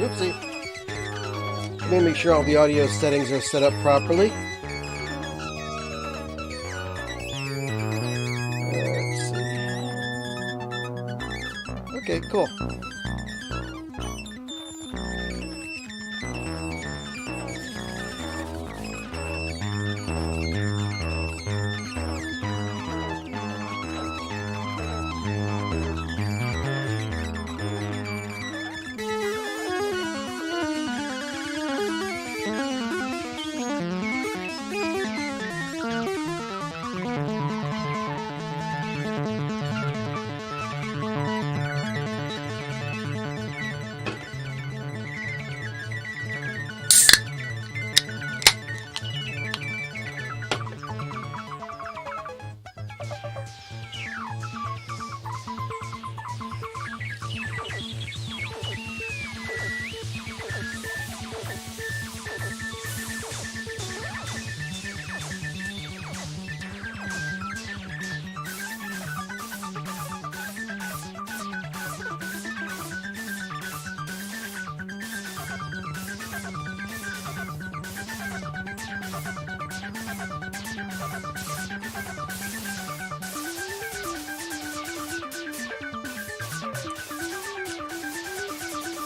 Oopsie. Let me make sure all the audio settings are set up properly. Let's see. Okay, cool.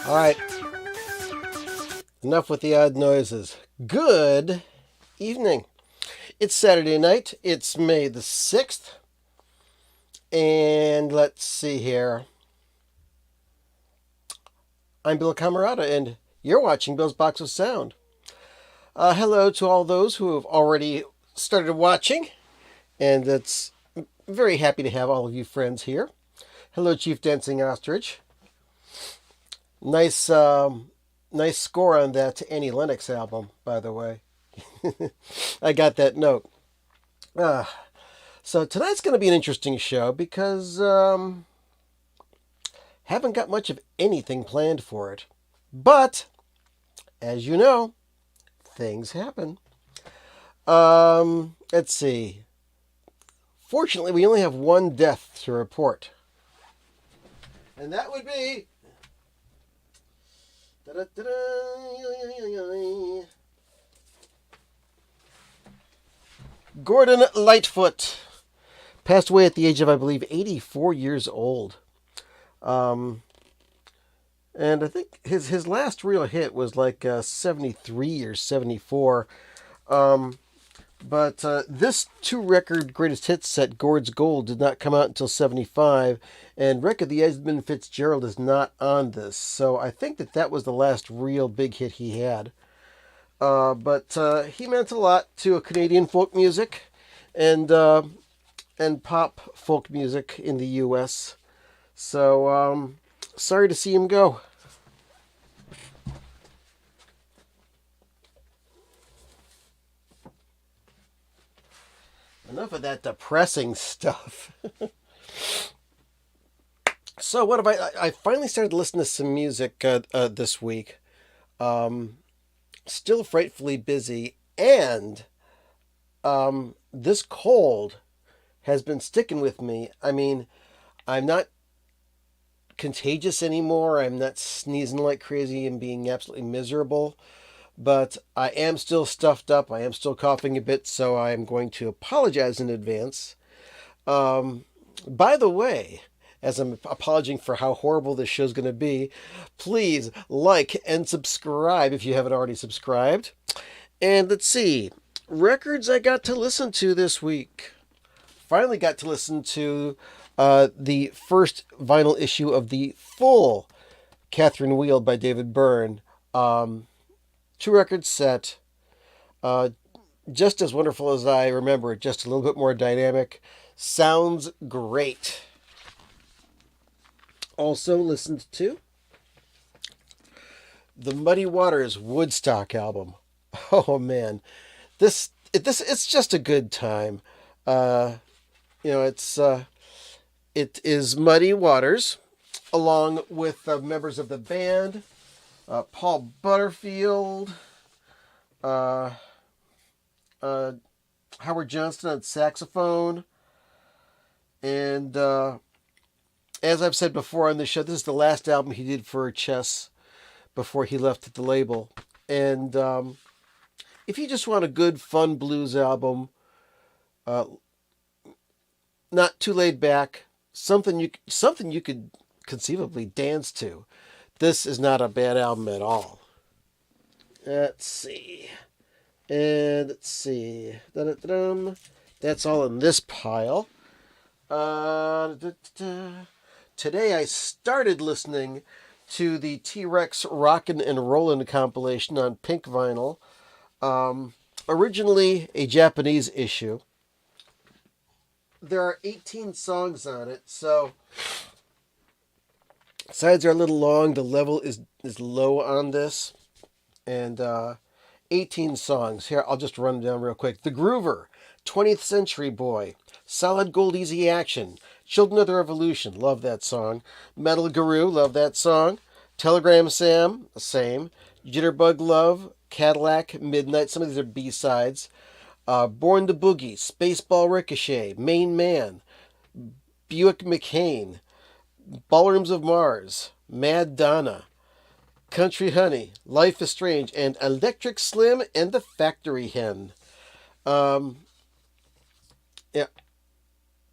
Alright, enough with the odd noises. Good evening. It's Saturday night. It's May the 6th. And let's see here. I'm Bill Camerata, and you're watching Bill's Box of Sound. Hello to all those who have already started watching, and it's very happy to have all of you friends here. Hello, Chief Dancing Ostrich. Nice score on that Annie Lennox album, by the way. I got that note. So tonight's going to be an interesting show because haven't got much of anything planned for it. But, as you know, things happen. Let's see. Fortunately, we only have one death to report. And that would be... Gordon Lightfoot passed away at the age of, I believe, 84 years old. And I think his last real hit was like 73 or 74. But this two-record greatest hits set, Gord's Gold, did not come out until 75, and Wreck of the Edmund Fitzgerald is not on this. So I think that was the last real big hit he had. But he meant a lot to Canadian folk music and pop folk music in the U.S. So sorry to see him go. depressing stuff. So what have I finally started listening to some music this week. Still frightfully busy, and this cold has been sticking with me. I mean, I'm not contagious anymore. I'm not sneezing like crazy and being absolutely miserable, but I am still stuffed up. I am still coughing a bit, so I'm going to apologize in advance. By the way, as I'm apologizing for how horrible this show's going to be, please like and subscribe if you haven't already subscribed. And let's see, records I got to listen to this week. Finally got to listen to the first vinyl issue of the full Catherine Wheel by David Byrne. 2-record set. Just as wonderful as I remember it, just a little bit more dynamic. Sounds great. Also listened to the Muddy Waters Woodstock album. Oh man, it's just a good time. It is Muddy Waters, along with members of the band, Paul Butterfield, Howard Johnston on saxophone, and as I've said before on the show, this is the last album he did for Chess before he left the label. And if you just want a good, fun blues album, not too laid back, something you could conceivably dance to, this is not a bad album at all. Let's see. And let's see. That's all in this pile. Today I started listening to the T-Rex Rockin' and Rollin' compilation on pink vinyl. Originally a Japanese issue. There are 18 songs on it, so sides are a little long. The level is low on this. And 18 songs. Here, I'll just run them down real quick. The Groover, 20th Century Boy, Solid Gold Easy Action, Children of the Revolution, love that song. Metal Guru, love that song. Telegram Sam, same. Jitterbug Love, Cadillac, Midnight, some of these are B-sides. Born to Boogie, Spaceball Ricochet, Main Man, Buick McCain, Ballrooms of Mars, Mad Donna, Country Honey, Life is Strange, and Electric Slim and the Factory Hen. Yeah,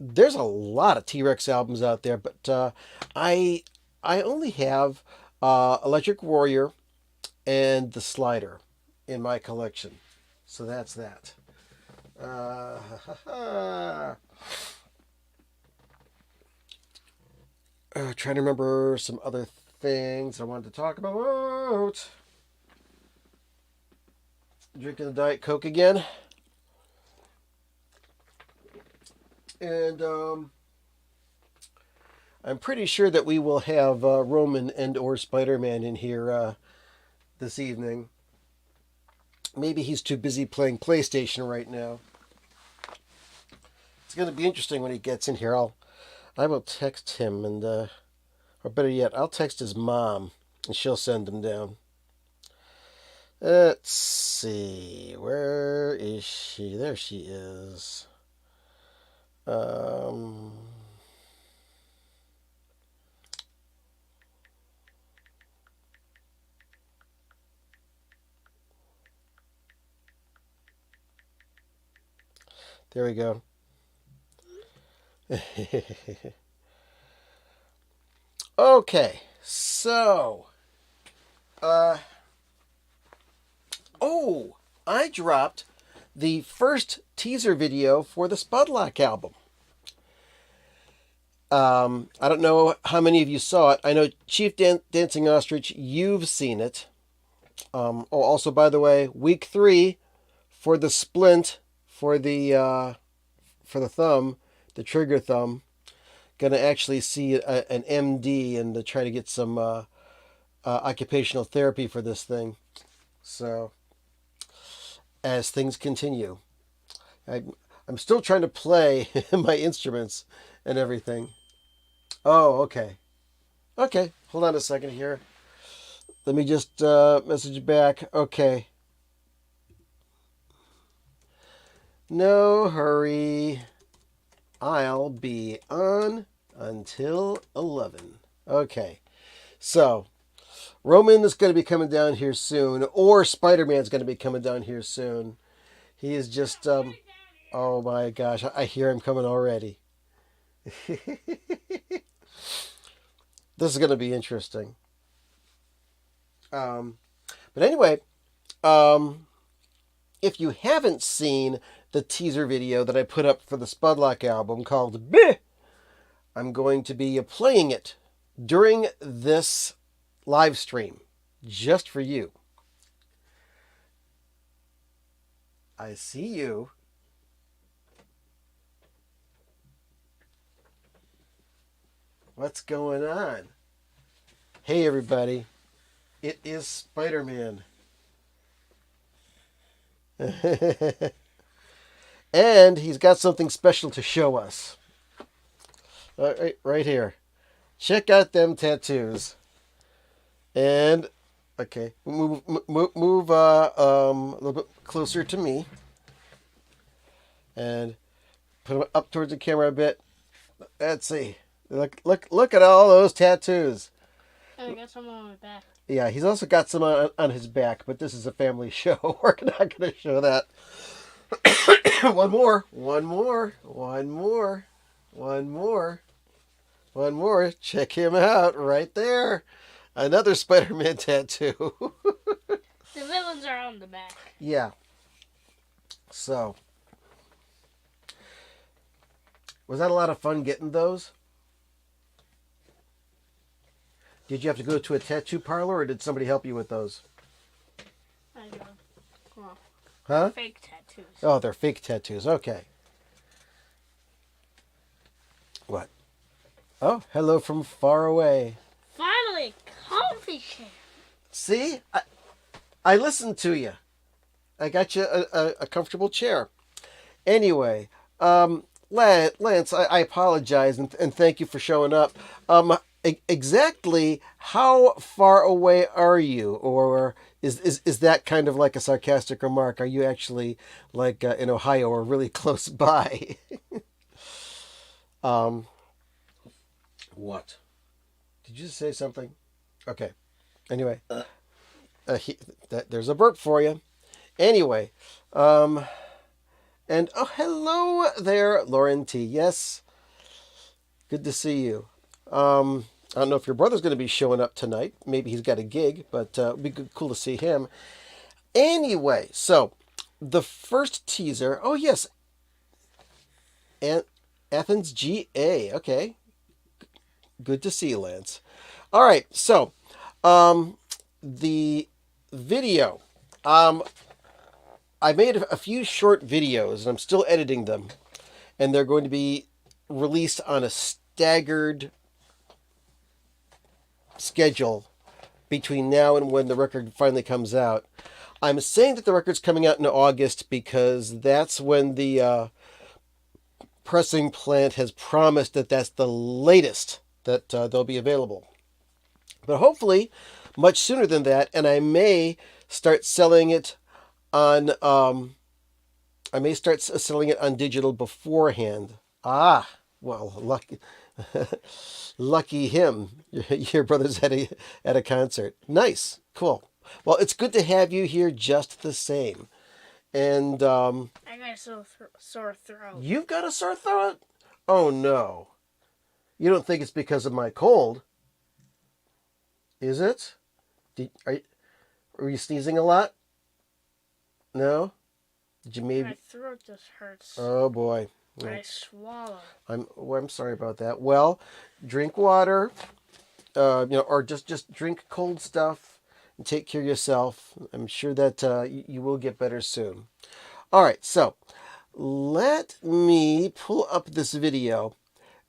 there's a lot of T-Rex albums out there, but I only have Electric Warrior and The Slider in my collection. So that's that. Trying to remember some other things I wanted to talk about. Drinking the Diet Coke again. And I'm pretty sure that we will have Roman and or Spider-Man in here this evening. Maybe he's too busy playing PlayStation right now. It's going to be interesting when he gets in here. I will text him and, or better yet, I'll text his mom and she'll send him down. Let's see, where is she? There she is. There we go. Okay, so, I dropped the first teaser video for the Spudlock album. I don't know how many of you saw it. I know Chief Dancing Ostrich, you've seen it. Also, by the way, week 3 for the splint for the thumb, the trigger thumb. Gonna actually see an MD and to try to get some occupational therapy for this thing. So, as things continue, I'm still trying to play my instruments and everything. Oh, okay. Okay, hold on a second here. Let me just message back. Okay. No hurry. I'll be on until 11. Okay. So, Roman is going to be coming down here soon, or Spider-Man's going to be coming down here soon. He is just, oh my gosh, I hear him coming already. This is going to be interesting. But anyway, if you haven't seen the teaser video that I put up for the Spudlock album called Bleh, I'm going to be playing it during this live stream, just for you. I see you. What's going on? Hey, everybody. It is Spider-Man. And he's got something special to show us. Right here. Check out them tattoos. And, okay, move a little bit closer to me. And put them up towards the camera a bit. Let's see. Look at all those tattoos. I got some on my back. Yeah, he's also got some on his back, but this is a family show. We're not going to show that. One more. Check him out right there. Another Spider-Man tattoo. The villains are on the back. Yeah. So, was that a lot of fun getting those? Did you have to go to a tattoo parlor, or did somebody help you with those? I know. Well, huh? Fake tattoos. Oh, they're fake tattoos. Okay. What? Oh, hello from far away. Finally, comfy chair. See? I listened to you. I got you a comfortable chair. Anyway, Lance, I apologize and thank you for showing up. Exactly how far away are you? Or is that kind of like a sarcastic remark? Are you actually like in Ohio or really close by? What? Did you say something? Okay. Anyway, there's a burp for you. Anyway, and oh, hello there, Lauren T. Yes, good to see you. I don't know if your brother's going to be showing up tonight. Maybe he's got a gig, but it'd be cool to see him. Anyway, so the first teaser. Oh yes, and Athens GA. Okay, good to see you, Lance. All right, so the video. I made a few short videos, and I'm still editing them, and they're going to be released on a staggered schedule between now and when the record finally comes out. I'm saying that the record's coming out in August because that's when the pressing plant has promised that that's the latest that they'll be available. But hopefully much sooner than that, and I may start selling it on digital beforehand. Well, lucky him. Your brother's at a concert. Nice, cool. Well, it's good to have you here just the same. And I got a sore throat. You've got a sore throat? Oh no. You don't think it's because of my cold? Is it? Were you sneezing a lot? No? Did you maybe? My throat just hurts. Oh boy. I swallow. I'm sorry about that. Well, drink water, or just drink cold stuff and take care of yourself. I'm sure that you will get better soon. All right, so let me pull up this video,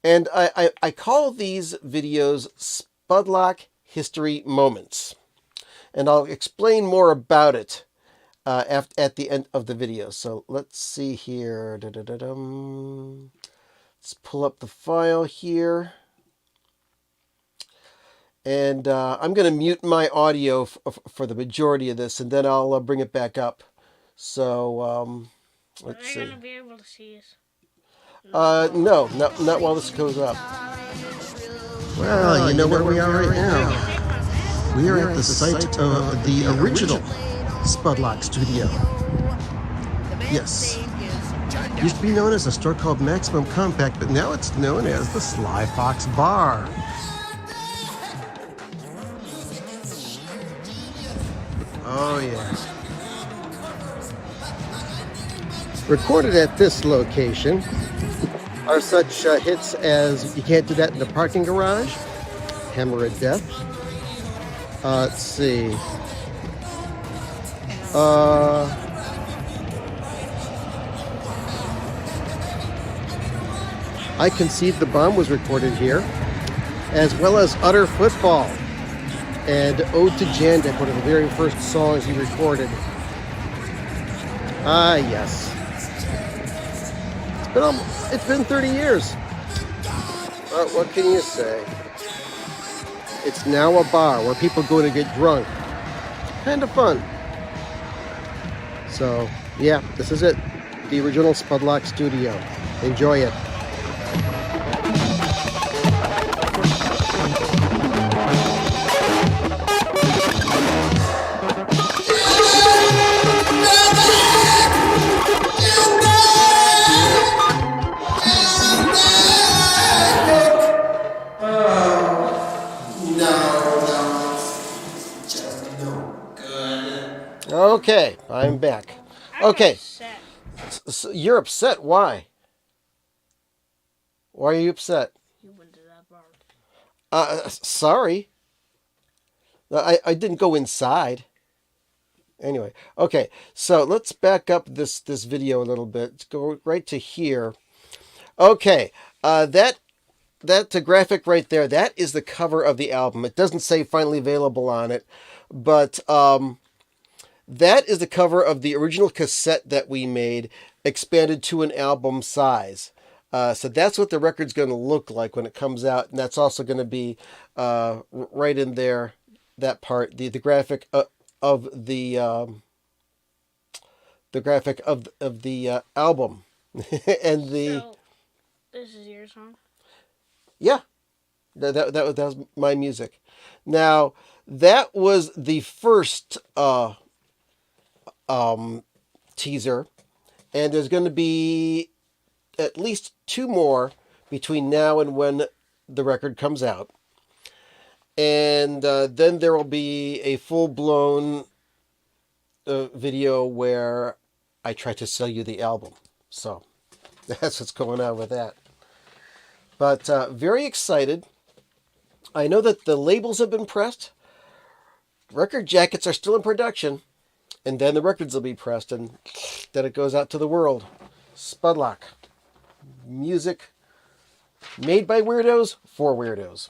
and I call these videos Spudlock History Moments, and I'll explain more about it at the end of the video. So let's see here. Da-da-da-dum. Let's pull up the file here. And I'm going to mute my audio for the majority of this, and then I'll bring it back up. So let's see. Are they gonna be able to see us? No, not while this goes up. Well, you know where we are right now. We are at the site of the original Spudlock Studio. Yes. Used to be known as a store called Maximum Compact, but now it's known as the Sly Fox Bar. Oh, yeah. Recorded at this location are such hits as You Can't Do That in the Parking Garage, Hammer of Death. Let's see. I Concede the Bomb was recorded here, as well as Utter Football and Ode to Jandik, one of the very first songs he recorded. Ah, yes. It's been 30 years. What can you say? It's now a bar where people go to get drunk. Kind of fun. So, yeah, this is it. The original Spudlock Studio. Enjoy it. Okay, I'm back. Okay, so you're upset. Why? Why are you upset? You went to that bar. Sorry. I didn't go inside. Anyway, okay, so let's back up this video a little bit. Let's go right to here. Okay, that graphic right there, that is the cover of the album. It doesn't say finally available on it, but that is the cover of the original cassette that we made, expanded to an album size. So that's what the record's going to look like when it comes out, and that's also going to be right in there. That part, the graphic of the graphic of the album, and the. So, this is your song? Yeah, that was my music. Now that was the first teaser, and there's going to be at least 2 more between now and when the record comes out. And then there will be a full-blown video where I try to sell you the album. So that's what's going on with that. But very excited. I know that the labels have been pressed. Record jackets are still in production. And then the records will be pressed, and then it goes out to the world. Spudlock. Music made by weirdos for weirdos.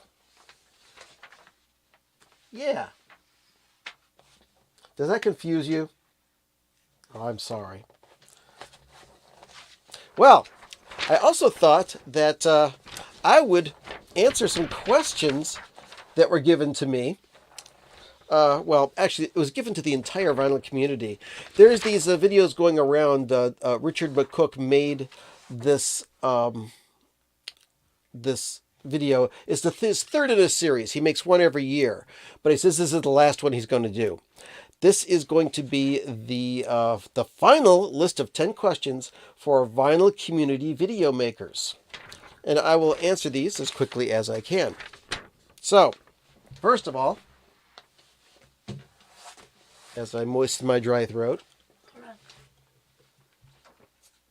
Yeah. Does that confuse you? Oh, I'm sorry. Well, I also thought that I would answer some questions that were given to me. Well, actually, it was given to the entire vinyl community. There's these videos going around. Richard McCook made this this video. It's his third in a series. He makes one every year, but he says this is the last one he's going to do. This is going to be the final list of 10 questions for vinyl community video makers, and I will answer these as quickly as I can. So, first of all, as I moisten my dry throat.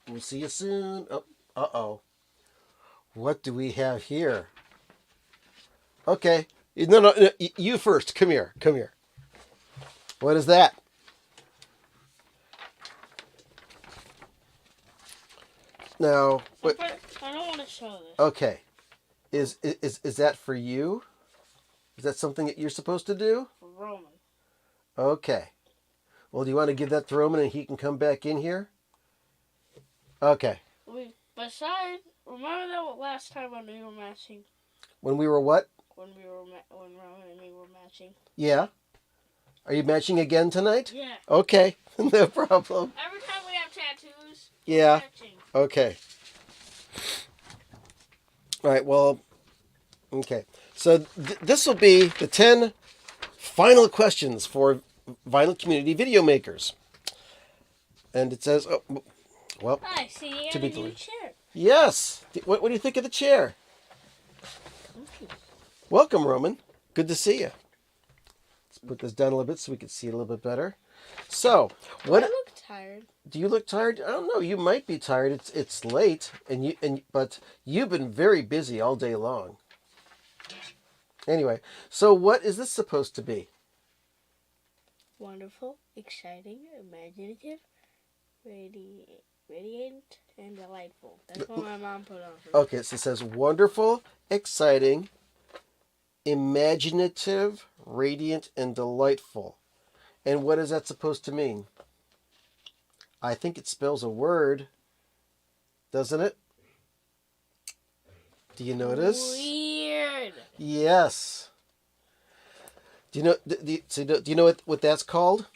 We'll see you soon. Oh, uh-oh. What do we have here? Okay. No, you first. Come here. Come here. What is that? Now, what? I don't want to show this. Okay. Is that for you? Is that something that you're supposed to do? For Roman. Okay. Well, do you want to give that to Roman and he can come back in here? Okay. Besides, remember that last time when we were matching? When we were what? When Roman and me were matching. Yeah. Are you matching again tonight? Yeah. Okay. No problem. Every time we have tattoos, Yeah. we're matching. Okay. All right. Well, okay. So this will be the 10 final questions for Vinyl Community Video Makers. And it says, oh, well, I see you to got be a new deleted. chair. Yes. What do you think of the chair? Welcome, Roman. Good to see you. Let's put this down a little bit so we can see it a little bit better. So, what? I look tired. Do you look tired? I don't know. You might be tired. It's late, but you've been very busy all day long. Anyway, so what is this supposed to be? Wonderful, exciting, imaginative, radiant, and delightful. That's what my mom put on for me. Okay, so it says wonderful, exciting, imaginative, radiant, and delightful. And what is that supposed to mean? I think it spells a word, doesn't it? Do you notice? Weird. Yes. Do you know? Do you know what that's called?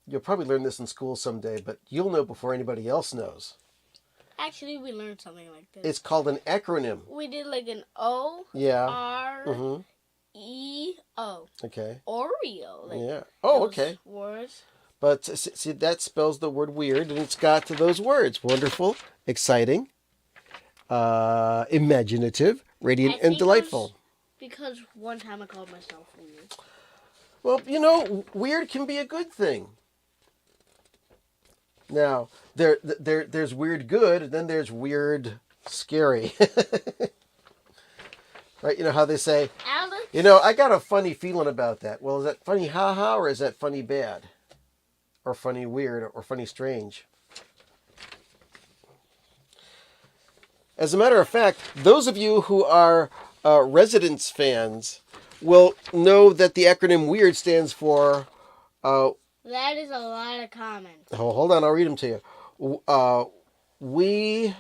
You'll probably learn this in school someday, but you'll know before anybody else knows. Actually, we learned something like this. It's called an acronym. We did like an O, Yeah. R, Mm-hmm. E, O. Okay. Oreo. Like Yeah. Oh, those okay. words. But see, that spells the word weird, and it's got those words: wonderful, exciting, imaginative, radiant, I and think delightful. Because one time I called myself weird. Well, you know, weird can be a good thing. Now, there's weird good, and then there's weird scary. Right? You know how they say, Alex? you know, I got a funny feeling about that. Well, is that funny ha-ha, or is that funny bad? Or funny weird, or funny strange? As a matter of fact, those of you who are Residence fans will know that the acronym WEIRD stands for... That is a lot of comments. Oh, hold on, I'll read them to you. We...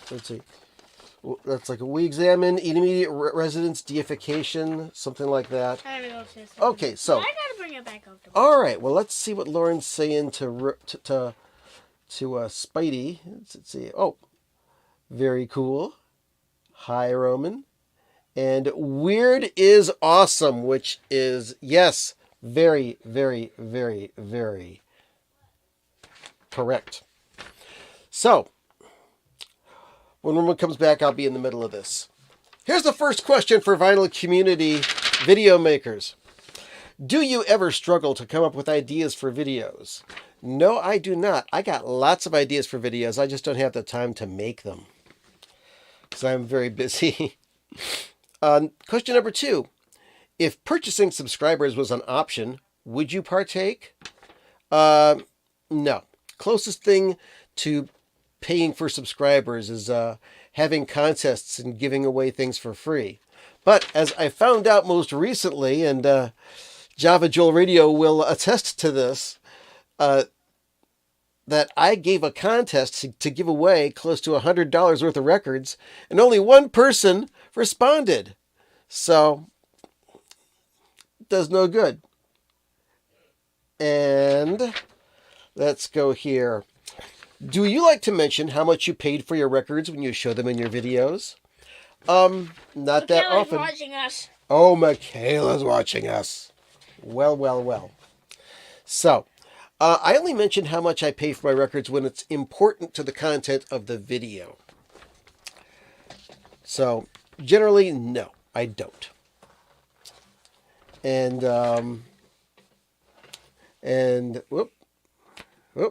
let's see. That's like we examine intermediate residence deification, something like that. I gotta go say something. Okay, so... I gotta bring it back up to All right, well, let's see what Lauren's saying to Spidey. Let's see. Oh, very cool. Hi, Roman. And weird is awesome, which is, yes, very, very, very, very correct. So, when Roman comes back, I'll be in the middle of this. Here's the first question for Vinyl Community Video Makers. Do you ever struggle to come up with ideas for videos? No, I do not. I got lots of ideas for videos. I just don't have the time to make them because I'm very busy. Question number 2. If purchasing subscribers was an option, would you partake? No. Closest thing to paying for subscribers is having contests and giving away things for free. But as I found out most recently, and Java Joel Radio will attest to this, that I gave a contest to give away close to $100 worth of records, and only one person responded. So, it does no good. And let's go here. Do you like to mention how much you paid for your records when you show them in your videos? Not that often. Watching us. Oh, Michaela's watching us. Well, well, well. So, I only mention how much I pay for my records when it's important to the content of the video. So, generally, no, I don't. And whoop,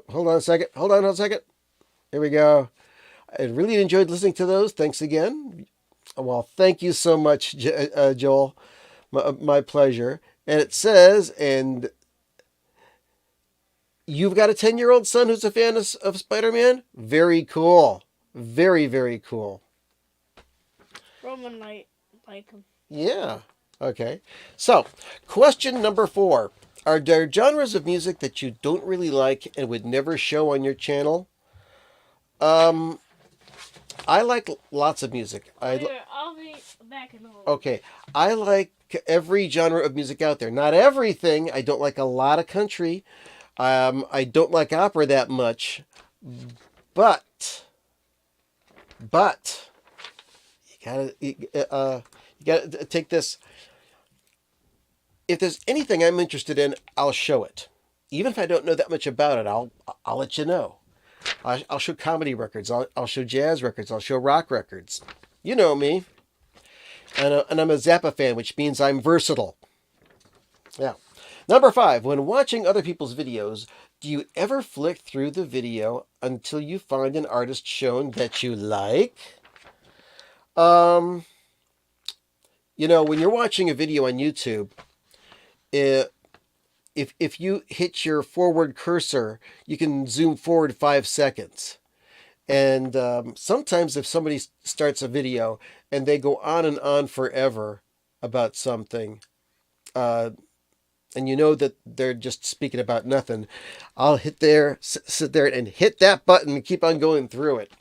hold on a second. Hold on a second. Here we go. I really enjoyed listening to those. Thanks again. Well, thank you so much, Joel. My pleasure. And it says, and you've got a 10-year-old son who's a fan of Spider-Man? Very cool. Very, very cool. Roman like him. Yeah. Okay. So, question number 4. Are there genres of music that you don't really like and would never show on your channel? Um, I like lots of music. I'll be back in a moment. Okay. I like every genre of music out there. Not everything. I don't like a lot of country. I don't like opera that much. But you gotta take this. If there's anything I'm interested in, I'll show it. Even if I don't know that much about it, I'll let you know. I'll show comedy records. I'll show jazz records. I'll show rock records. You know me. And I'm a Zappa fan, which means I'm versatile. Yeah. Number 5. When watching other people's videos, do you ever flick through the video until you find an artist shown that you like? When you're watching a video on YouTube, if you hit your forward cursor, you can zoom forward 5 seconds. And sometimes if somebody starts a video and they go on and on forever about something, and you know that they're just speaking about nothing, I'll sit there and hit that button and keep on going through it.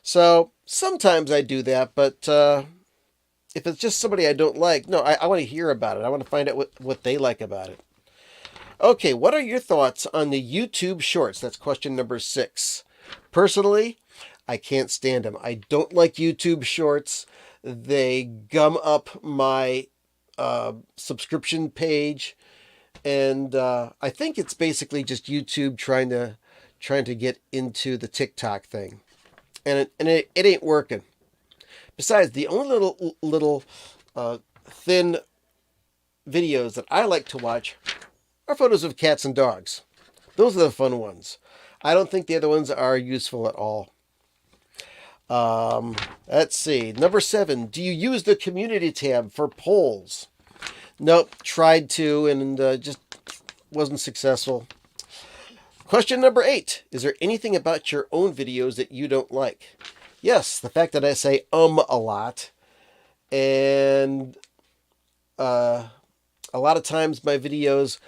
So sometimes I do that, but if it's just somebody I don't like, no, I want to hear about it. I want to find out what they like about it. Okay, what are your thoughts on the YouTube Shorts? That's question number 6. Personally, I can't stand them. I don't like YouTube Shorts. They gum up my subscription page, and I think it's basically just YouTube trying to get into the TikTok thing, and it ain't working. Besides, the only little thin videos that I like to watch are photos of cats and dogs. Those are the fun ones. I don't think the other ones are useful at all. Let's see. Number 7. Do you use the community tab for polls? Nope. Tried to and just wasn't successful. Question number 8. Is there anything about your own videos that you don't like? Yes, the fact that I say a lot. And a lot of times my videos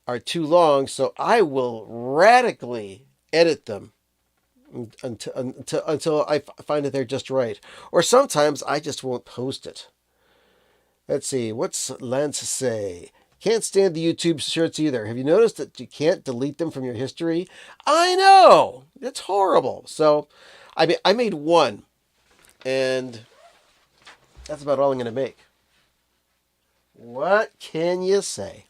are too long, so I will radically edit them until I find that they're just right. Or sometimes I just won't post it. Let's see, what's Lance say? Can't stand the YouTube shorts either. Have you noticed that you can't delete them from your history? I know! It's horrible. So, I made one, and that's about all I'm going to make. What can you say?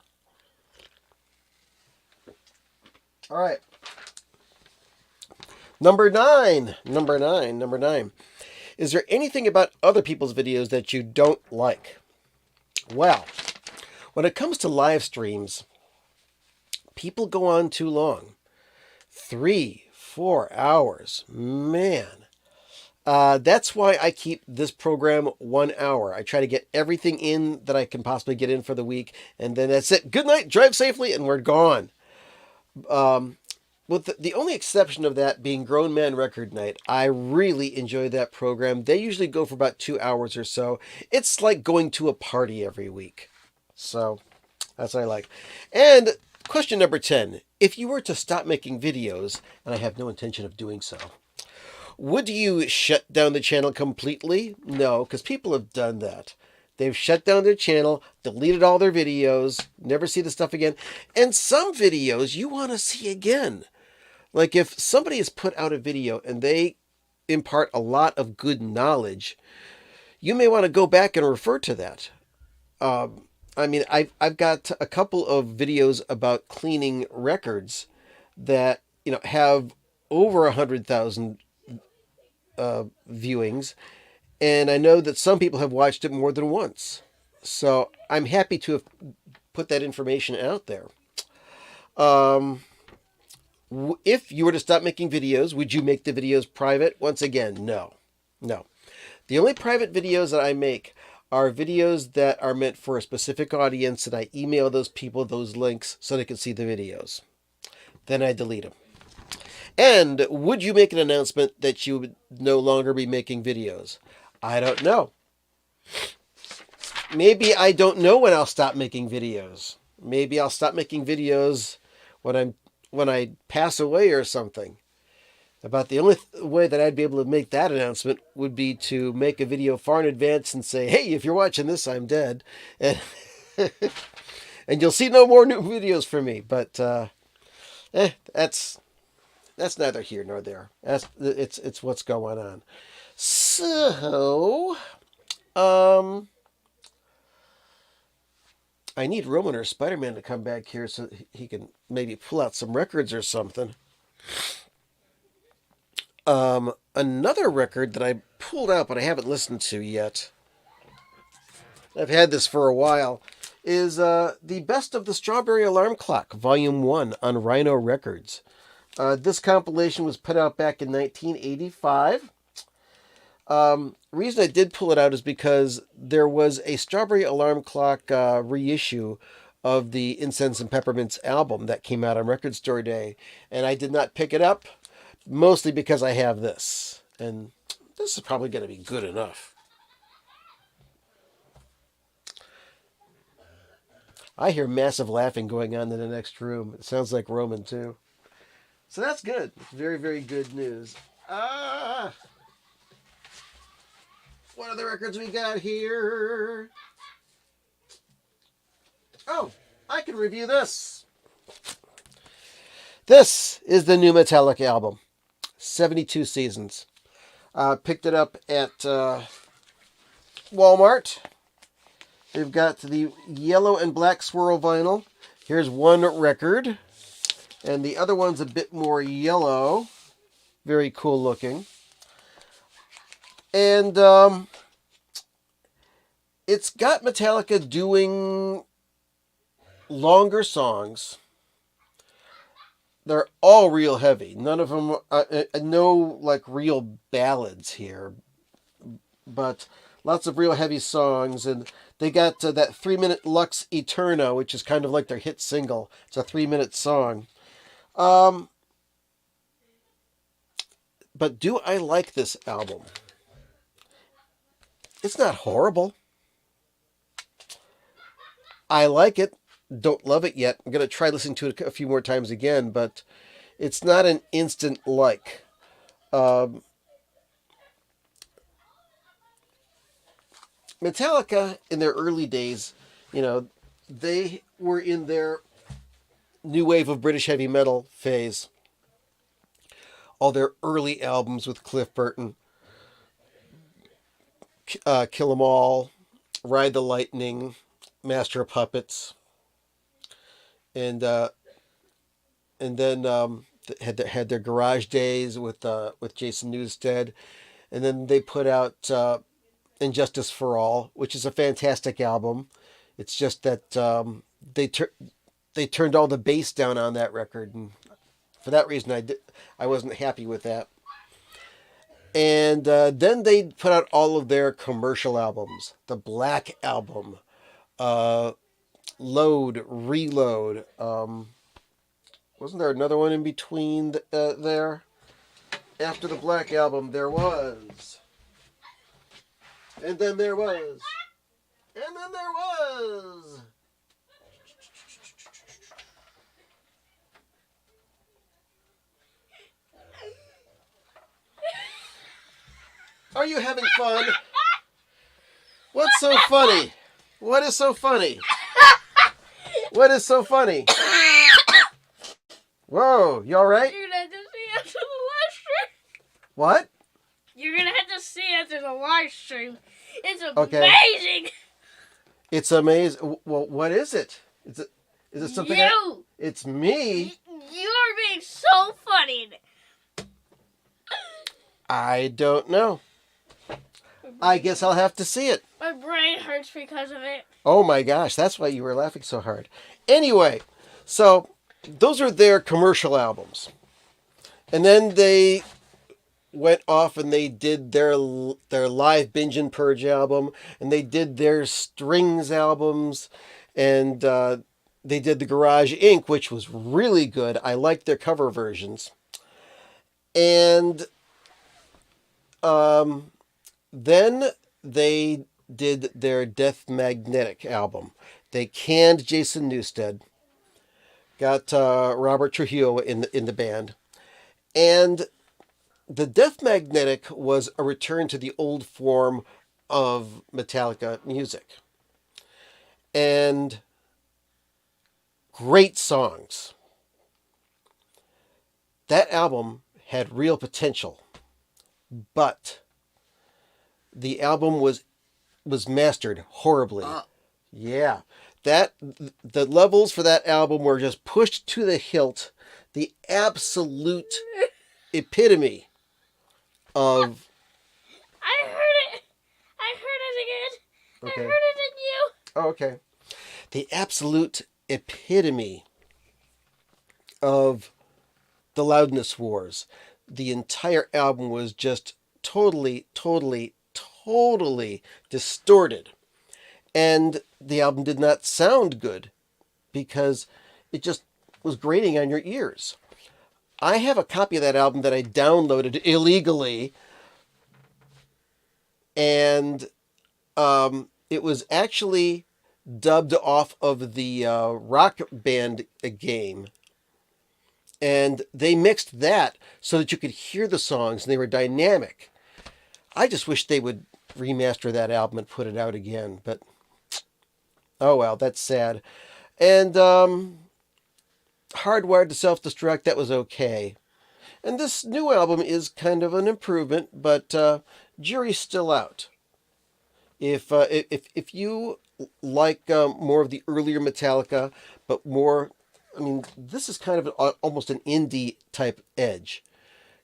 All right. Number 9. Is there anything about other people's videos that you don't like? Well, when it comes to live streams, people go on too long. 3-4 hours. Man. That's why I keep this program 1 hour. I try to get everything in that I can possibly get in for the week, and then that's it. Good night, drive safely, and we're gone. With the only exception of that being Grown Man Record Night, I really enjoy that program. They usually go for about 2 hours or so. It's like going to a party every week. So, that's what I like. And question number 10. If you were to stop making videos, and I have no intention of doing so, would you shut down the channel completely? No, because people have done that. They've shut down their channel, deleted all their videos, never see the stuff again. And some videos you want to see again. Like if somebody has put out a video and they impart a lot of good knowledge, you may want to go back and refer to that. I've got a couple of videos about cleaning records that have over 100,000 viewings, and I know that some people have watched it more than once. So I'm happy to have put that information out there. If you were to stop making videos, would you make the videos private? Once again, no. The only private videos that I make are videos that are meant for a specific audience, and I email those people those links so they can see the videos. Then I delete them. And would you make an announcement that you would no longer be making videos? I don't know. maybe I don't know when I'll stop making videos. Maybe I'll stop making videos when I pass away or something. About the only way that I'd be able to make that announcement would be to make a video far in advance and say, "Hey, if you're watching this, I'm dead," and and you'll see no more new videos from me. But that's neither here nor there. It's what's going on. So, um, I need Roman or Spider-Man to come back here so he can maybe pull out some records or something. Another record that I pulled out but I haven't listened to yet, I've had this for a while, is the Best of the Strawberry Alarm Clock, Volume 1 on Rhino Records. This compilation was put out back in 1985. Reason I did pull it out is because there was a Strawberry Alarm Clock reissue of the Incense and Peppermints album that came out on Record Store Day, and I did not pick it up, mostly because I have this, and this is probably going to be good enough. I hear massive laughing going on in the next room. It sounds like Roman, too. So that's good. Very, very good news. What other records we got here? Oh, I can review this. This is the new Metallica album, 72 Seasons. Picked it up at Walmart. They've got the yellow and black swirl vinyl. Here's one record, and the other one's a bit more yellow. Very cool looking. And it's got Metallica doing longer songs. They're all real heavy. None of them, no like real ballads here, but lots of real heavy songs. And they got that 3-minute Lux Eterna, which is kind of like their hit single. It's a 3-minute song. But do I like this album? It's not horrible. I like it. Don't love it yet. I'm going to try listening to it a few more times again, but it's not an instant like. Metallica, in their early days, they were in their new wave of British heavy metal phase. All their early albums with Cliff Burton, Kill 'Em All, Ride the Lightning, Master of Puppets, and then had their garage days with Jason Newsted, and then they put out Injustice for All, which is a fantastic album. It's just that they turned all the bass down on that record, and for that reason I wasn't happy with that. And then they put out all of their commercial albums. The Black Album, Load, Reload. Wasn't there another one in between there? After the Black Album, there was. And then there was. And then there was. Are you having fun? What's so funny? What is so funny? What is so funny? Whoa, you alright? You're gonna have to see after the live stream. What? You're gonna have to see after the live stream. It's amazing. Okay. It's amazing. Well, what is it? Is it something? It's me. You are being so funny. I don't know. I guess I'll have to see it. My brain hurts because of it. Oh my gosh, that's why you were laughing so hard. Anyway, so those are their commercial albums. And then they went off and they did their live Binge and Purge album, and they did their Strings albums, and they did the Garage Inc., which was really good. I liked their cover versions. And then they did their Death Magnetic album. They canned Jason Newsted, got Robert Trujillo in the band, and the Death Magnetic was a return to the old form of Metallica music. And great songs. That album had real potential, but the album was mastered horribly. Yeah. The levels for that album were just pushed to the hilt. The absolute epitome of I heard it. I heard it again. Okay. I heard it in you. Oh, okay. The absolute epitome of the Loudness Wars. The entire album was just totally distorted. And the album did not sound good because it just was grating on your ears. I have a copy of that album that I downloaded illegally, and it was actually dubbed off of the Rock Band game. And they mixed that so that you could hear the songs and they were dynamic. I just wish they would remaster that album and put it out again, but oh well, that's sad. And Hardwired to Self-Destruct, that was okay. And this new album is kind of an improvement, but jury's still out. If you like more of the earlier Metallica, but more, I mean, this is kind of almost an indie type edge.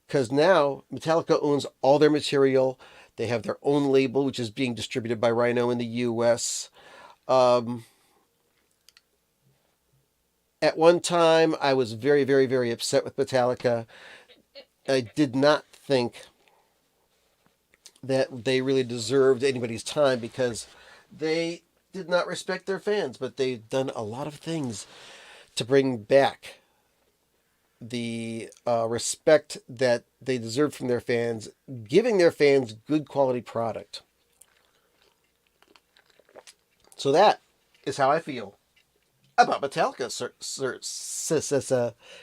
Because now Metallica owns all their material. They have their own label, which is being distributed by Rhino in the U.S. At one time, I was very upset with Metallica. I did not think that they really deserved anybody's time because they did not respect their fans, but they've done a lot of things to bring back the respect that they deserve from their fans, giving their fans good quality product. So that is how I feel about Metallica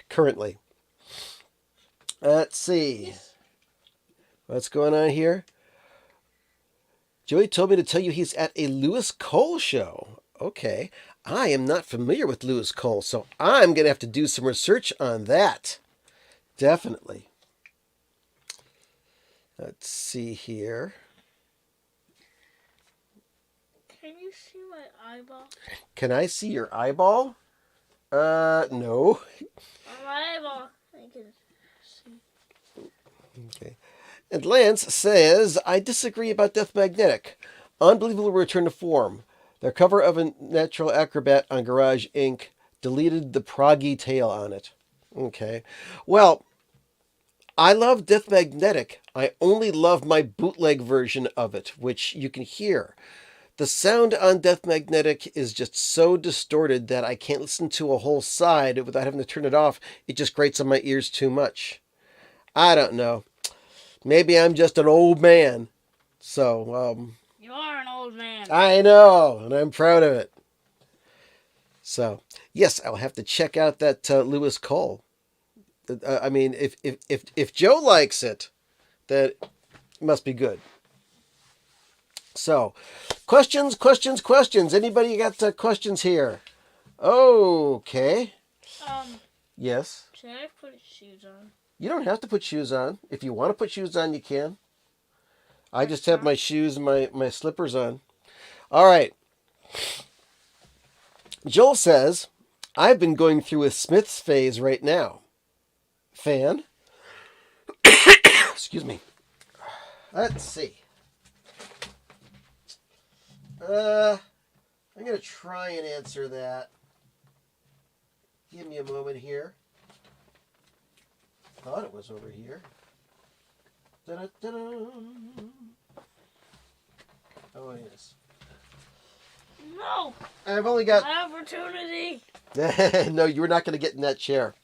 currently. Let's see. What's going on here? Joey told me to tell you he's at a Lewis Cole show. Okay. I am not familiar with Lewis Cole, so I'm going to have to do some research on that. Definitely. Let's see here. Can you see my eyeball? Can I see your eyeball? No. My eyeball. I can see. Okay. And Lance says, I disagree about Death Magnetic. Unbelievable return to form. Their cover of a Natural Acrobat on Garage Inc. deleted the proggy tail on it. Okay. Well, I love Death Magnetic. I only love my bootleg version of it, which you can hear. The sound on Death Magnetic is just so distorted that I can't listen to a whole side without having to turn it off. It just grates on my ears too much. I don't know. Maybe I'm just an old man. So, You are an old man. I know, and I'm proud of it. So, yes, I'll have to check out that Lewis Cole. I mean, if Joe likes it, then it must be good. So, questions. Anybody got questions here? Okay. Yes. Should I put shoes on? You don't have to put shoes on. If you want to put shoes on, you can. I just have my shoes and my slippers on. All right. Joel says, I've been going through a Smiths phase right now. Fan? Excuse me. Let's see. I'm going to try and answer that. Give me a moment here. Thought it was over here. Da-da-da-da. Oh, it is. No! I've only got... Opportunity! No, you were not going to get in that chair.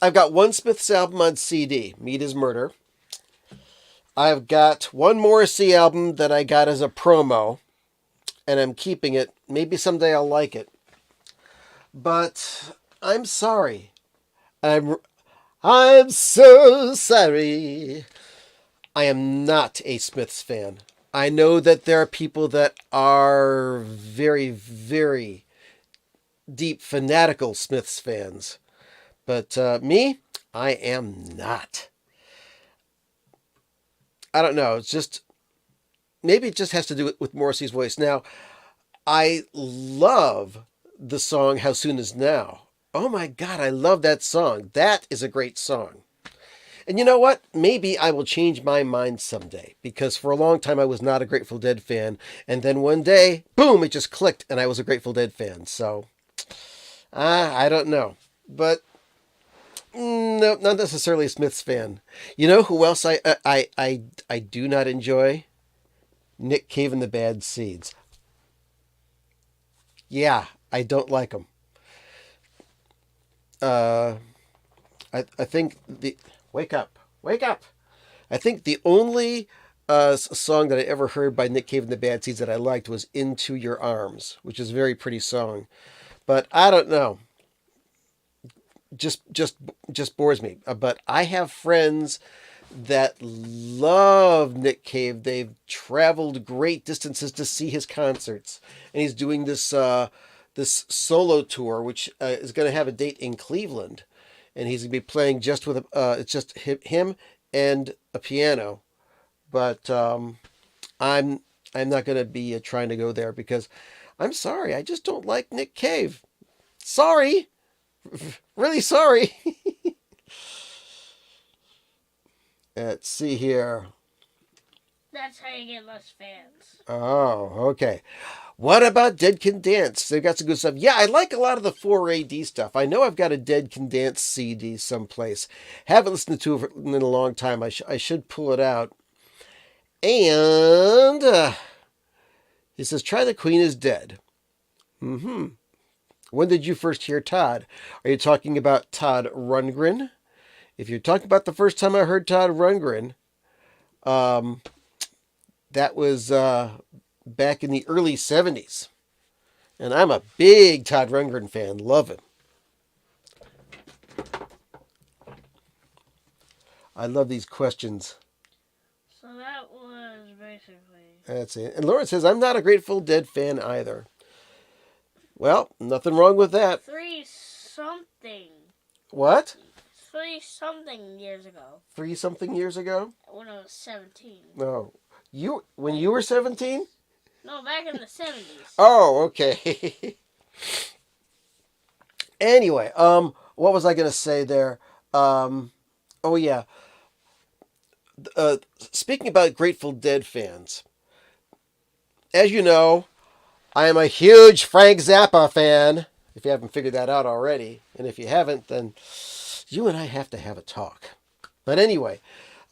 I've got one Smiths album on CD, Meat is Murder. I've got one Morrissey album that I got as a promo, and I'm keeping it. Maybe someday I'll like it. But I'm sorry. I'm so sorry. I am not a Smiths fan. I know that there are people that are very, very deep, fanatical Smiths fans. But me, I am not. I don't know. It's just, maybe it just has to do with Morrissey's voice. Now, I love the song How Soon Is Now. Oh my God, I love that song. That is a great song. And you know what? Maybe I will change my mind someday, because for a long time I was not a Grateful Dead fan, and then one day, boom, it just clicked and I was a Grateful Dead fan. So, I don't know. But no, not necessarily a Smiths fan. You know who else I do not enjoy? Nick Cave and the Bad Seeds. Yeah, I don't like them. Uh, I think the wake up. I think the only song that I ever heard by Nick Cave and the Bad Seeds that I liked was "Into Your Arms," which is a very pretty song. But I don't know. Just bores me. But I have friends that love Nick Cave. They've traveled great distances to see his concerts, and he's doing this solo tour, which is going to have a date in Cleveland, and he's going to be playing just with it's just him and a piano. But I'm I'm not going to be trying to go there because I'm sorry, I just don't like Nick Cave. Sorry, really sorry. Let's see here. That's how you get less fans. Oh, okay. What about Dead Can Dance? They've got some good stuff. Yeah, I like a lot of the 4AD stuff. I know I've got a Dead Can Dance CD someplace. Haven't listened to it in a long time. I should pull it out. And he says, try the Queen is Dead. Mm-hmm. When did you first hear Todd? Are you talking about Todd Rundgren? If you're talking about the first time I heard Todd Rundgren, that was back in the early 70s. And I'm a big Todd Rundgren fan. Love him. I love these questions. So that was basically... That's it. And Lauren says, I'm not a Grateful Dead fan either. Well, nothing wrong with that. 3-something. What? 3-something years ago. 3-something years ago? When I was 17. No. When you were 17? No, back in the 70s. Oh, okay. Anyway, what was I going to say there? Oh, yeah. Speaking about Grateful Dead fans, as you know, I am a huge Frank Zappa fan, if you haven't figured that out already. And if you haven't, then you and I have to have a talk. But anyway,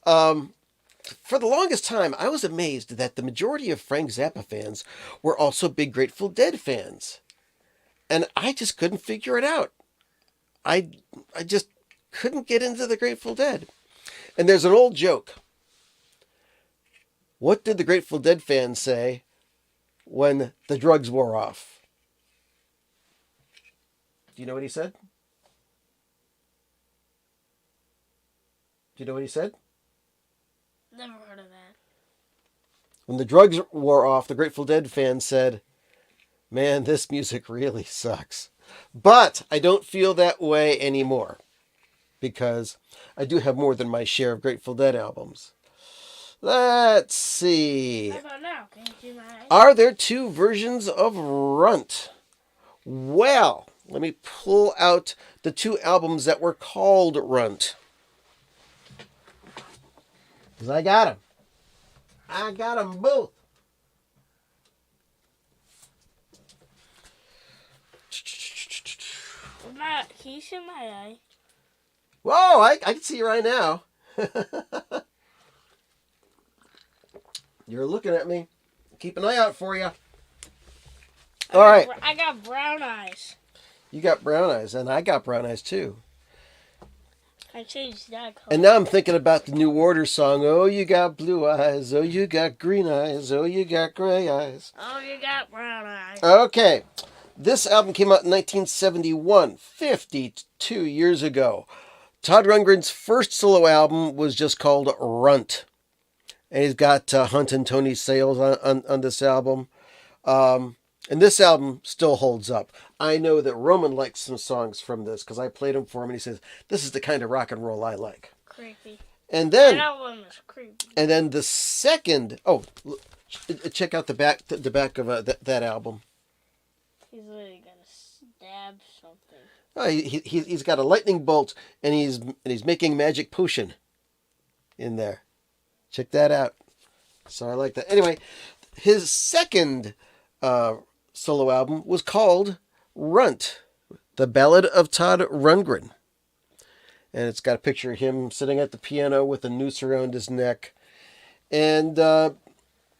for the longest time, I was amazed that the majority of Frank Zappa fans were also big Grateful Dead fans. And I just couldn't figure it out. I just couldn't get into the Grateful Dead. And there's an old joke. What did the Grateful Dead fans say when the drugs wore off? Do you know what he said? Do you know what he said? Never heard of that. When the drugs wore off, the Grateful Dead fans said, man, this music really sucks. But I don't feel that way anymore, because I do have more than my share of Grateful Dead albums. Let's see. How about now? Can you see my eyes? Are there two versions of Runt? Well, let me pull out the two albums that were called Runt. Because I got them. I got them both. Can you see my eye? Whoa, I can see you right now. You're looking at me. Keep an eye out for you. All right. I got brown eyes. You got brown eyes, and I got brown eyes too. I changed that color. And now I'm thinking about the New Order song. Oh, you got blue eyes. Oh, you got green eyes. Oh, you got gray eyes. Oh, you got brown eyes. Okay. This album came out in 1971, 52 years ago. Todd Rundgren's first solo album was just called Runt. And he's got Hunt and Tony Sales on this album. And this album still holds up. I know that Roman likes some songs from this because I played them for him and he says, this is the kind of rock and roll I like. Creepy. And then, that one is creepy. And then the second, check out the back of that album. He's literally gonna stab something. Oh, he's got a lightning bolt and he's making magic potion in there. Check that out. So I like that. Anyway, his second solo album was called Runt, The Ballad of Todd Rundgren. And it's got a picture of him sitting at the piano with a noose around his neck. And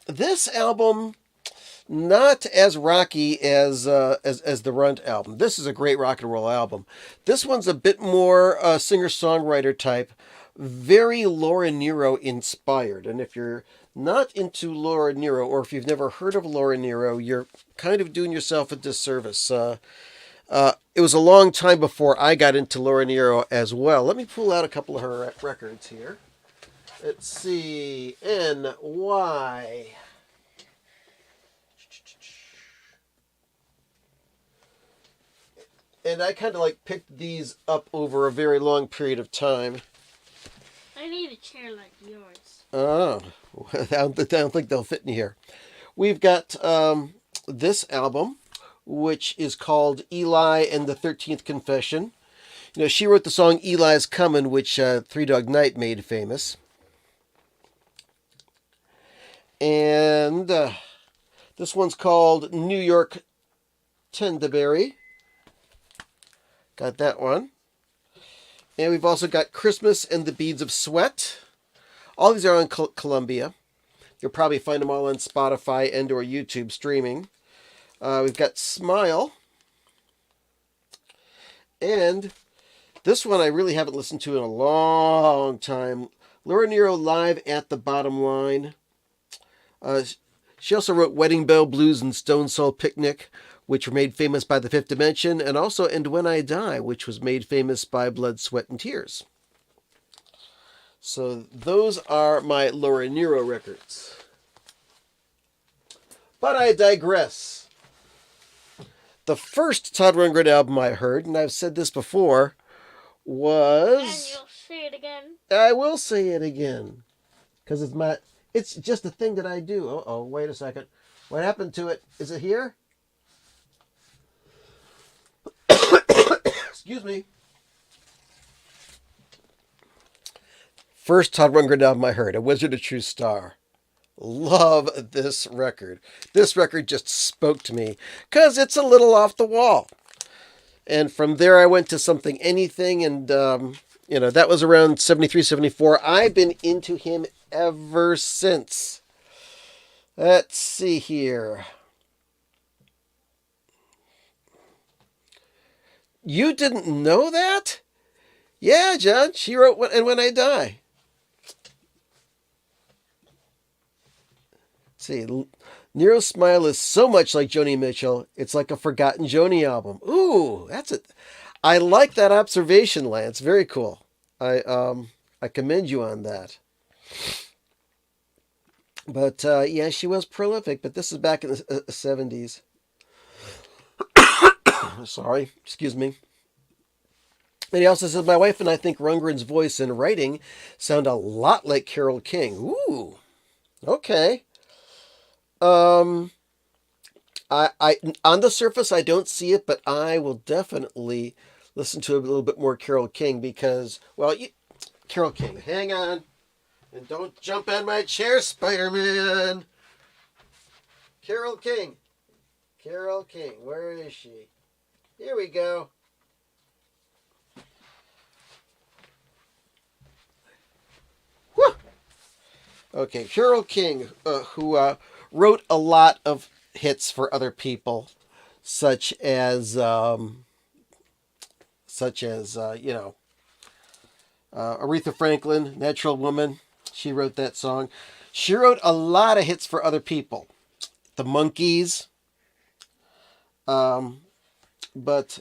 this album, not as rocky as the Runt album. This is a great rock and roll album. This one's a bit more singer-songwriter type, very Laura Nyro inspired. And if you're not into Laura Nyro, or if you've never heard of Laura Nyro, you're kind of doing yourself a disservice. It was a long time before I got into Laura Nyro as well. Let me pull out a couple of her records here. Let's see. N-Y. And I kind of picked these up over a very long period of time. I need a chair like yours. Oh, I don't think they'll fit in here. We've got this album, which is called Eli and the 13th Confession. You know, she wrote the song Eli's Comin', which Three Dog Night made famous. And this one's called New York Tendaberry. Got that one. And we've also got Christmas and the Beads of Sweat. All these are on Columbia. You'll probably find them all on Spotify and or YouTube streaming. We've got Smile. And this one I really haven't listened to in a long time. Laura Nyro Live at the Bottom Line. She also wrote Wedding Bell Blues and Stone Soul Picnic, which were made famous by The Fifth Dimension, and also And When I Die, which was made famous by Blood, Sweat, and Tears. So those are my Laura Nyro records. But I digress. The first Todd Rundgren album I heard, and I've said this before, was... And you'll say it again. I will say it again. Because it's just a thing that I do. Uh-oh, wait a second. What happened to it? Is it here? Excuse me. First Todd Rundgren album I heard, A Wizard, a True Star. Love this record. This record just spoke to me because it's a little off the wall. And from there I went to Something Anything, and that was around 73, 74. I've been into him ever since. Let's see here. You didn't know that? Yeah, John. She wrote And When I Die. Let's see. Nyro's Smile is so much like Joni Mitchell. It's like a forgotten Joni album. Ooh, that's it. I like that observation, Lance. Very cool. I commend you on that. But yeah, she was prolific. But this is back in the 70s. Sorry, excuse me. And he also says, my wife and I think Rundgren's voice and writing sound a lot like Carole King. Ooh, okay. I on the surface I don't see it, but I will definitely listen to a little bit more Carole King because, well, Carole King. Hang on, and don't jump on my chair, Spider-Man. Carole King. Carole King. Where is she? Here we go. Whew. Okay, Carole King, who wrote a lot of hits for other people, such as Aretha Franklin, Natural Woman, she wrote that song. She wrote a lot of hits for other people. The Monkees, but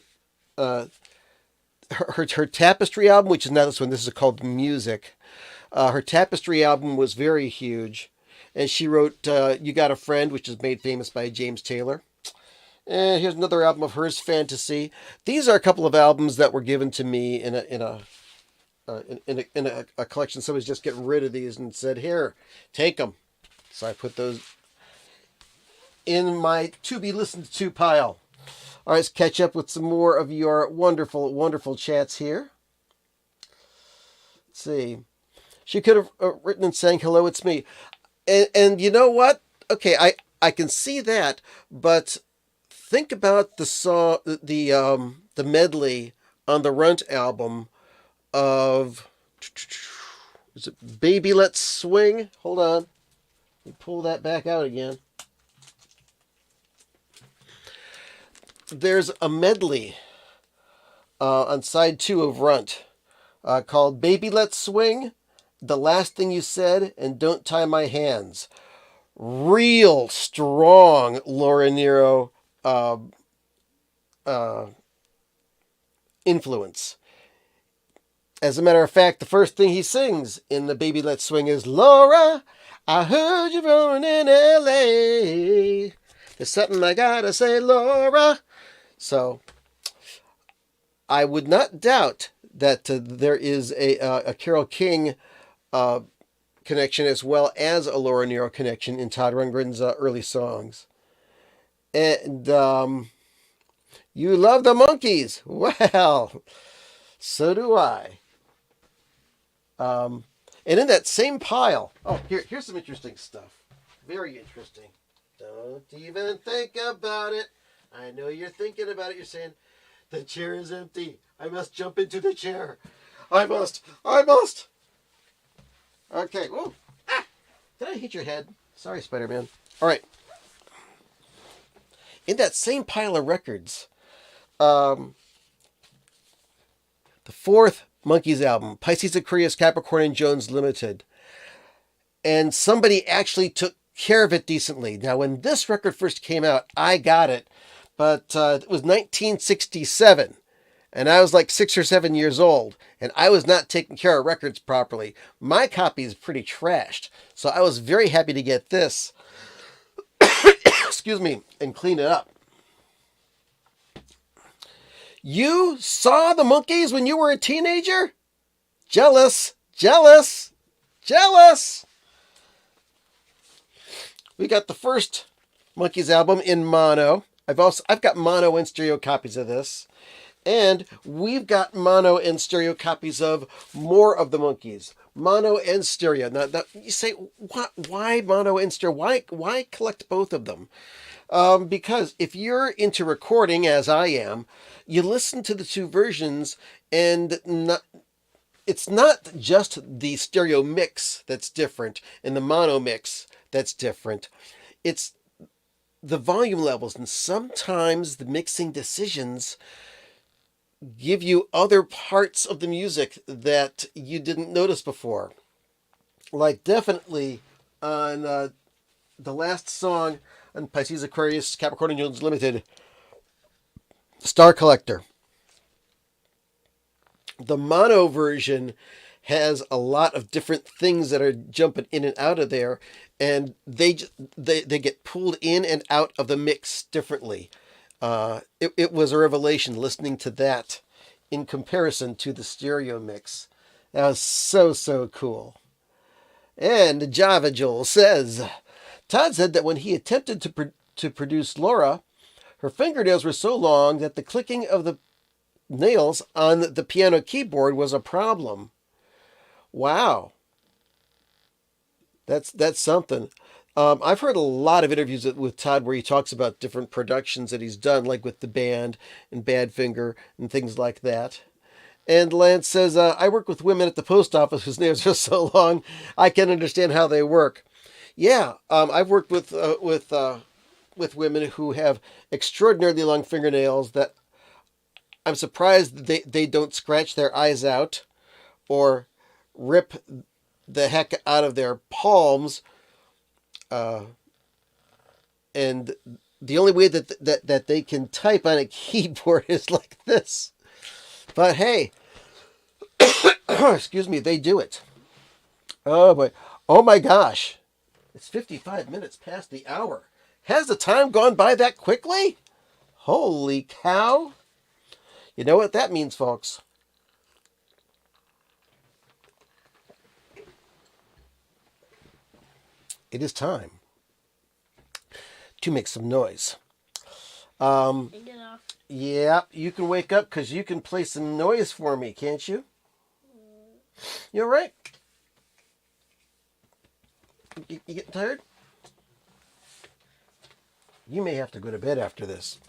her Tapestry album, which is not this one, this is called Music. Her Tapestry album was very huge. And she wrote You Got a Friend, which is made famous by James Taylor. And here's another album of hers, Fantasy. These are a couple of albums that were given to me in a collection. Somebody's just getting rid of these and said, "Here, take them." So I put those in my to be listened to pile. All right, let's catch up with some more of your wonderful, wonderful chats here. Let's see. She could have written and saying, "Hello, it's me." And you know what? Okay, I can see that, but think about the song, the medley on the Runt album of, is it Baby Let's Swing? Hold on. Let me pull that back out again. There's a medley on side 2 of Runt called Baby Let's Swing, The Last Thing You Said, and Don't Tie My Hands. Real strong Laura Nyro influence. As a matter of fact, the first thing he sings in the Baby Let's Swing is, "Laura, I heard you're rolling in L.A. There's something I gotta say, Laura." So, I would not doubt that there is a Carole King connection as well as a Laura Nyro connection in Todd Rundgren's early songs. And you love the Monkees. Well, so do I. And in that same pile, here's some interesting stuff. Very interesting. Don't even think about it. I know you're thinking about it. You're saying, the chair is empty. I must jump into the chair. I must. Okay. Whoa. Ah! Did I hit your head? Sorry, Spider-Man. All right. In that same pile of records, the 4th Monkees album, Pisces, Aquarius, Capricorn, and Jones Limited. And somebody actually took care of it decently. Now, when this record first came out, I got it. But it was 1967. And I was like 6 or 7 years old. And I was not taking care of records properly. My copy is pretty trashed. So I was very happy to get this. Excuse me. And clean it up. You saw the Monkees when you were a teenager? Jealous. We got the first Monkees album in mono. I've got mono and stereo copies of this. And we've got mono and stereo copies of more of the Monkees. Mono and stereo. Now you say, why mono and stereo? Why collect both of them? Because if you're into recording, as I am, you listen to the two versions, and it's not just the stereo mix that's different and the mono mix that's different. It's the volume levels, and sometimes the mixing decisions give you other parts of the music that you didn't notice before. Like definitely on the last song on Pisces, Aquarius, Capricorn, and Jones Limited, Star Collector. The mono version has a lot of different things that are jumping in and out of there, and they get pulled in and out of the mix differently. It was a revelation listening to that in comparison to the stereo mix. That was so cool. And Java Joel says, Todd said that when he attempted to produce Laura, her fingernails were so long that the clicking of the nails on the piano keyboard was a problem. Wow. That's something. I've heard a lot of interviews with Todd where he talks about different productions that he's done, like with the band and Badfinger and things like that. And Lance says, I work with women at the post office whose nails are so long, I can understand how they work. Yeah, I've worked with women who have extraordinarily long fingernails that I'm surprised they don't scratch their eyes out, or rip the heck out of their palms. And the only way that they can type on a keyboard is like this. But hey, excuse me, they do it. Oh boy. Oh my gosh. It's 55 minutes past the hour. Has the time gone by that quickly? Holy cow. You know what that means, folks? It is time to make some noise. Yeah, you can wake up because you can play some noise for me, can't you? You all right? You getting tired? You may have to go to bed after this.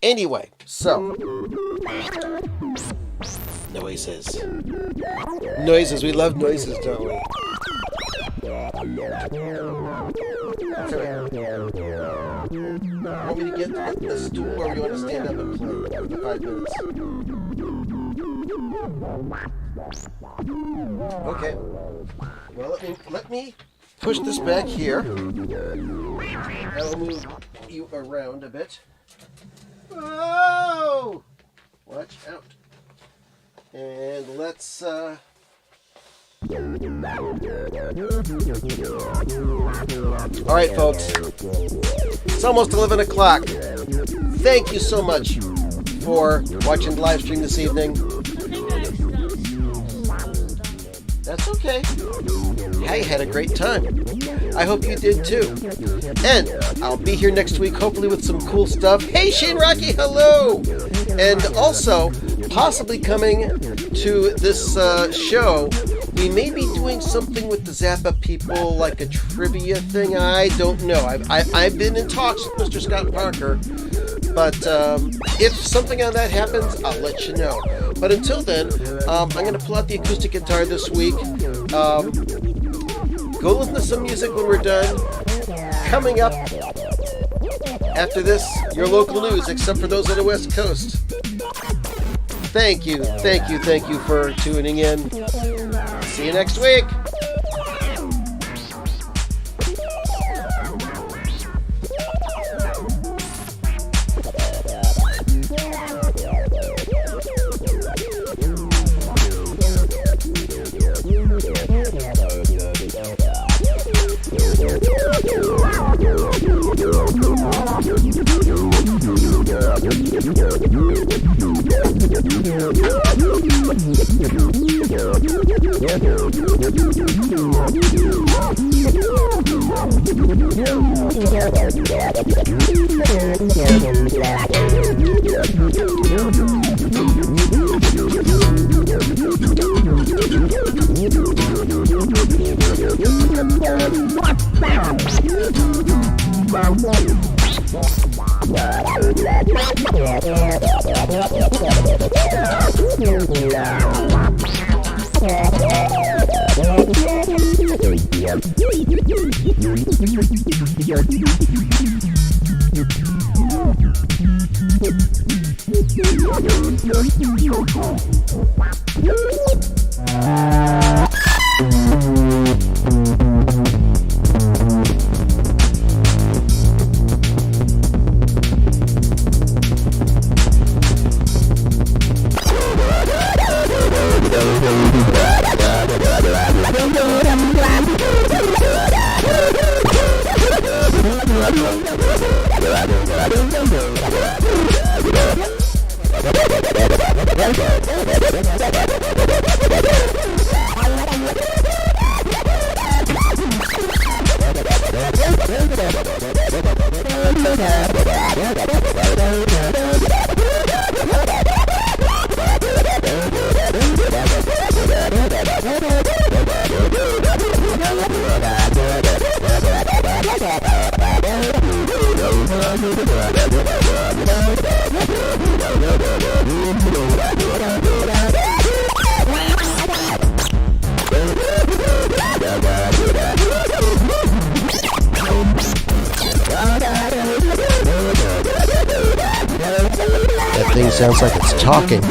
Anyway, so. Noises. Noises. We love noises, don't we? Want me to get the stool, or you want to stand up and play for 5 minutes? Okay. Well, let me push this back here. I'll move you around a bit. Whoa! Watch out. And let's all right, folks. It's almost 11 o'clock. Thank you so much for watching the live stream this evening. That's okay. I had a great time. I hope you did too. And I'll be here next week, hopefully with some cool stuff. Hey, Shane Rocky, hello! And also, possibly coming to this show, we may be doing something with the Zappa people, like a trivia thing. I don't know. I've been in talks with Mr. Scott Parker, but if something on that happens, I'll let you know. But until then, I'm going to pull out the acoustic guitar this week. Go listen to some music when we're done. Coming up after this, your local news, except for those on the West Coast. Thank you for tuning in. See you next week. That thing sounds like it's talking.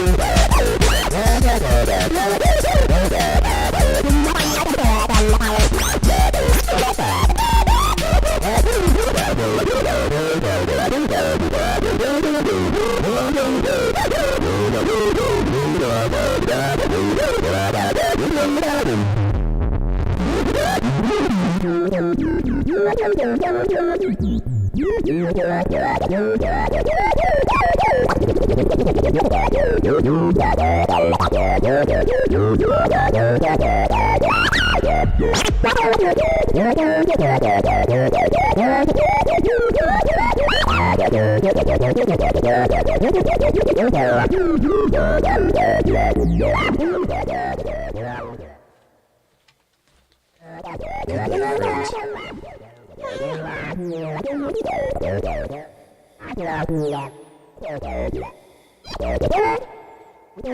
Friends.